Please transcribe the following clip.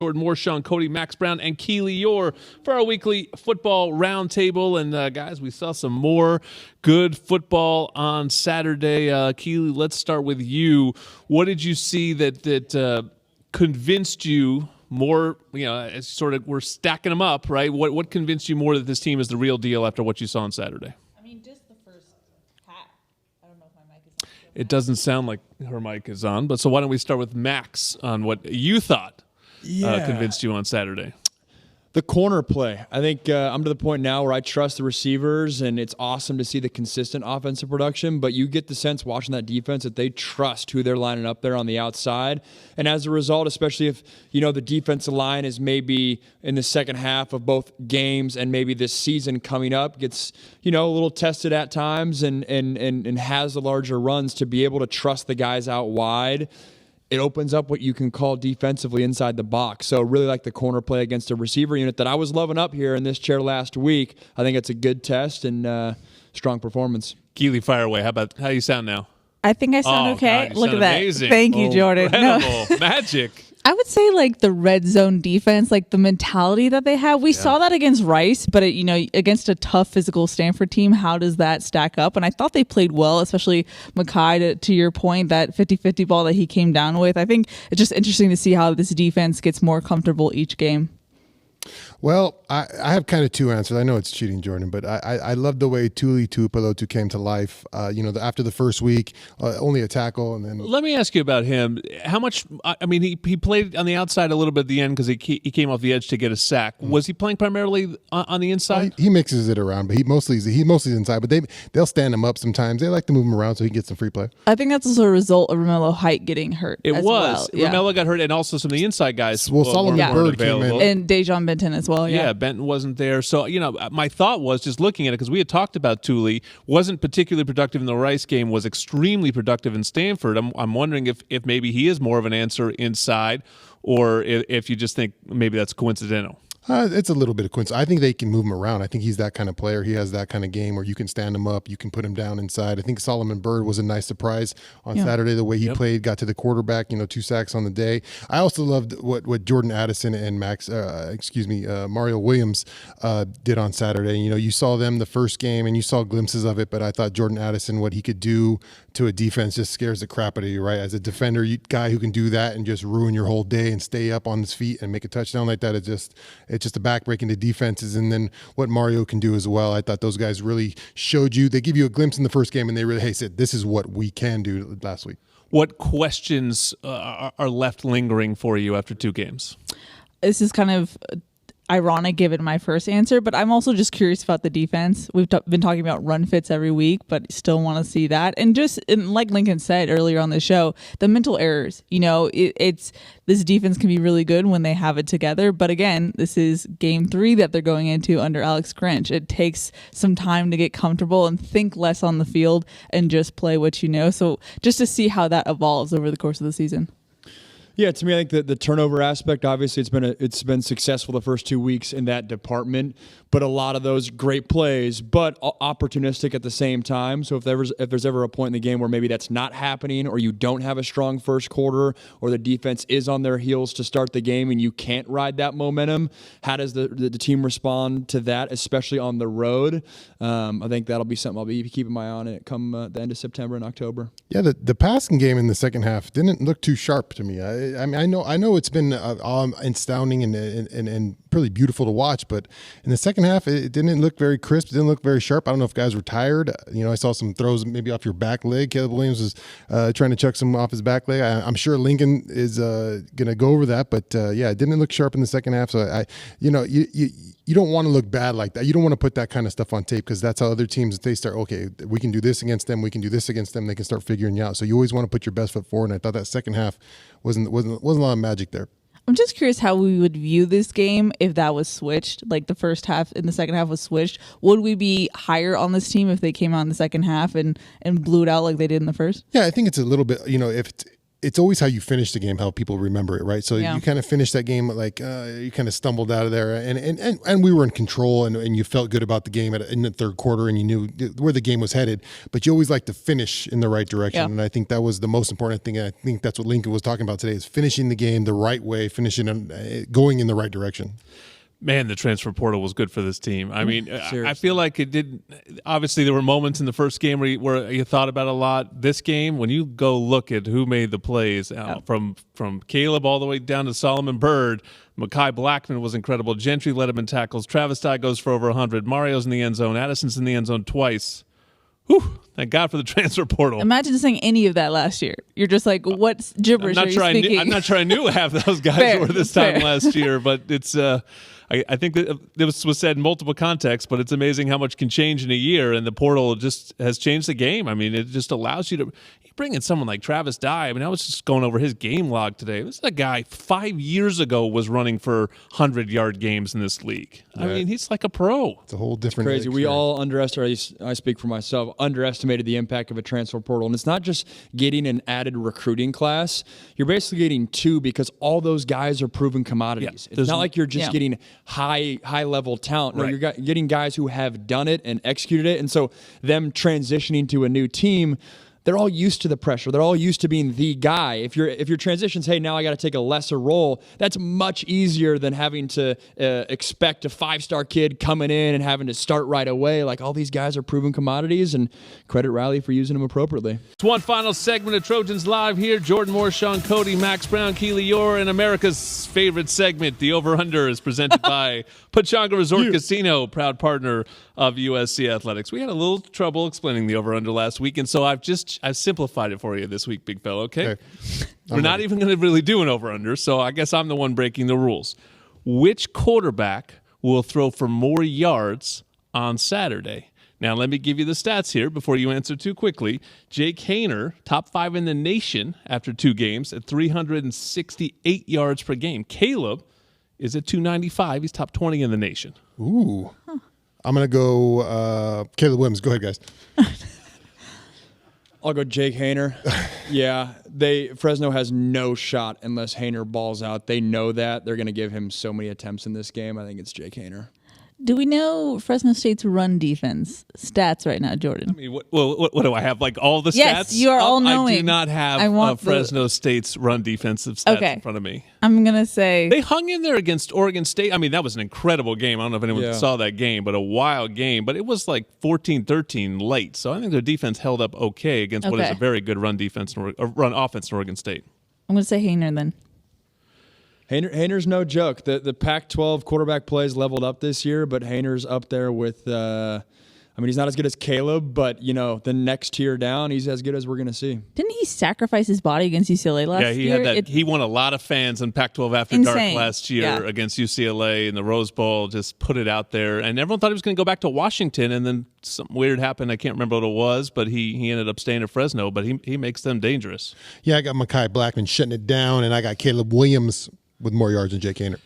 Jordan Moore, Shaun, Cody, Max Browne, and Keely Eure for our weekly football roundtable. And guys, we saw some more good football on Saturday. Keely, let's start with you. What did you see that convinced you more? As sort of we're stacking them up, right? What convinced you more that this team is the real deal after what you saw on Saturday? Just the first half. I don't know if my mic is on. It doesn't sound like her mic is on, but so why don't we start with Max on what you thought convinced you on Saturday? The corner play. I think I'm to the point now where I trust the receivers, and it's awesome to see the consistent offensive production, but you get the sense watching that defense that they trust who they're lining up there on the outside. And as a result, especially if, the defensive line is maybe in the second half of both games and maybe this season coming up, gets, a little tested at times and has the larger runs, to be able to trust the guys out wide. It opens up what you can call defensively inside the box. So really like the corner play against a receiver unit that I was loving up here in this chair last week. I think it's a good test and strong performance. Keely, fire away. How you sound now? I think I sound okay. God, Look at that. Amazing. Thank you, Jordan. Incredible. Magic. I would say the red zone defense, the mentality that they have. We saw that against Rice, but against a tough physical Stanford team, how does that stack up? And I thought they played well, especially Makai, to your point, that 50-50 ball that he came down with. I think it's just interesting to see how this defense gets more comfortable each game. Well, I have kind of two answers. I know it's cheating, Jordan, but I love the way Tuli Tuipulotu came to life. After the first week, only a tackle, and then. Let me ask you about him. How much? He played on the outside a little bit at the end because he came off the edge to get a sack. Was he playing primarily on the inside? He mixes it around, but he mostly is inside. But they'll stand him up sometimes. They like to move him around so he can get some free play. I think that's also a result of Romello Height getting hurt. It as was. Well. Romello got hurt, and also some of the inside guys. Well, Solomon Byrd came in, and Dejon Benton as well. Yeah, Benton wasn't there. So, my thought was just looking at it, because we had talked about Tuli, wasn't particularly productive in the Rice game, was extremely productive in Stanford. I'm wondering if maybe he is more of an answer inside, or if you just think maybe that's coincidental. It's a little bit of coincidence. I think they can move him around. I think he's that kind of player. He has that kind of game where you can stand him up, you can put him down inside. I think Solomon Byrd was a nice surprise on Saturday, the way he played, got to the quarterback, 2 sacks on the day. I also loved what Jordan Addison and Mario Williams did on Saturday. You saw them the first game and you saw glimpses of it, but I thought Jordan Addison, what he could do to a defense just scares the crap out of you, right? As a defender, guy who can do that and just ruin your whole day and stay up on his feet and make a touchdown like that, it's just a backbreaking to defenses. And then what Mario can do as well. I thought those guys really showed you. They give you a glimpse in the first game, and they really said, this is what we can do last week. What questions are left lingering for you after 2 games? This is kind of ironic given my first answer, but I'm also just curious about the defense. We've been talking about run fits every week, but still want to see that. And like Lincoln said earlier on the show, the mental errors, it's this defense can be really good when they have it together. But again, this is game 3 that they're going into under Alex Grinch. It takes some time to get comfortable and think less on the field and just play what you know. So just to see how that evolves over the course of the season. Yeah, to me, I think the turnover aspect, obviously, it's been successful the first 2 weeks in that department, but a lot of those great plays, but opportunistic at the same time. So if there's ever a point in the game where maybe that's not happening, or you don't have a strong first quarter, or the defense is on their heels to start the game and you can't ride that momentum, how does the team respond to that, especially on the road? I think that'll be something I'll be keeping my eye on it come the end of September and October. Yeah, the passing game in the second half didn't look too sharp to me. I know it's been astounding and pretty beautiful to watch, but in the second half, it didn't look very crisp. It didn't look very sharp. I don't know if guys were tired. I saw some throws maybe off your back leg. Caleb Williams was trying to chuck some off his back leg. I'm sure Lincoln is going to go over that, but it didn't look sharp in the second half. So you don't want to look bad like that. You don't want to put that kind of stuff on tape, because that's how other teams, if they start, okay, we can do this against them, we can do this against them, they can start figuring you out. So you always want to put your best foot forward, and I thought that second half wasn't a lot of magic there. I'm just curious how we would view this game if that was switched, like the first half and the second half was switched. Would we be higher on this team if they came out in the second half and blew it out like they did in the first? Yeah, I think it's a little bit, it's always how you finish the game, how people remember it, right? So Yeah. you kind of finished that game like you kind of stumbled out of there, and we were in control, and you felt good about the game in the third quarter, and you knew where the game was headed. But you always like to finish in the right direction, Yeah. and I think that was the most important thing. I think that's what Lincoln was talking about today: is finishing the game the right way, going in the right direction. Man, the transfer portal was good for this team. I mean, I feel like it did. Obviously, there were moments in the first game where you thought about it a lot. This game, when you go look at who made the plays, from Caleb all the way down to Solomon Byrd, Mekhi Blackman was incredible. Gentry led him in tackles. Travis Dye goes for over 100. Mario's in the end zone. Addison's in the end zone twice. Whew, thank God for the transfer portal. Imagine saying any of that last year. You're just like, what gibberish are you speaking? I'm not sure I knew half those guys Fair, were this time last year, but it's. I think that this was said in multiple contexts, but it's amazing how much can change in a year, and the portal just has changed the game. I mean, it just allows you to bring in someone like Travis Dye. I mean, I was just going over his game log today. This is a guy 5 years ago was running for 100-yard games in this league. I mean, he's like a pro. It's a whole different. Crazy. We all underestimated. I speak for myself. Underestimated the impact of a transfer portal, and it's not just getting an added recruiting class. You're basically getting two because all those guys are proven commodities. It's not like you're just getting high level talent. No, you're getting guys who have done it and executed it, and so them transitioning to a new team. They're all used to the pressure. They're all used to being the guy. If your transition's, hey, now I got to take a lesser role, that's much easier than having to expect a 5-star kid coming in and having to start right away. Like, all these guys are proven commodities, and credit Riley for using them appropriately. It's one final segment of Trojans Live here. Jordan Moore, Shaun, Cody, Max Browne, Keely Eure, and America's favorite segment, the Over-Under, is presented by Pechanga Resort Casino, proud partner of USC Athletics. We had a little trouble explaining the Over-Under last week, and so I've simplified it for you this week, big fella, okay? We're not even going to really do an over-under, so I guess I'm the one breaking the rules. Which quarterback will throw for more yards on Saturday? Now, let me give you the stats here before you answer too quickly. Jake Haener, top 5 in the nation after 2 games at 368 yards per game. Caleb is at 295. He's top 20 in the nation. Ooh. I'm going to go Caleb Williams. Go ahead, guys. I'll go Jake Haener. Yeah, Fresno has no shot unless Haener balls out. They know that. They're going to give him so many attempts in this game. I think it's Jake Haener. Do we know Fresno State's run defense stats right now, Jordan? I mean, what do I have? Like all the stats? Yes, you are all knowing. I do not have Fresno State's run defensive stats in front of me. I'm going to say... They hung in there against Oregon State. I mean, that was an incredible game. I don't know if anyone saw that game, but a wild game. But it was like 14-13 late. So I think their defense held up okay against what is a very good run offense in Oregon State. I'm going to say Haener then. Haener's no joke. The Pac-12 quarterback plays leveled up this year, but Haener's up there with he's not as good as Caleb, but, the next tier down, he's as good as we're going to see. Didn't he sacrifice his body against UCLA last year? Yeah, he had that. He won a lot of fans in Pac-12 After Dark last year against UCLA in the Rose Bowl, just put it out there. And everyone thought he was going to go back to Washington, and then something weird happened. I can't remember what it was, but he ended up staying at Fresno, but he makes them dangerous. Yeah, I got Mekhi Blackman shutting it down, and I got Caleb Williams with more yards than Jake Haener.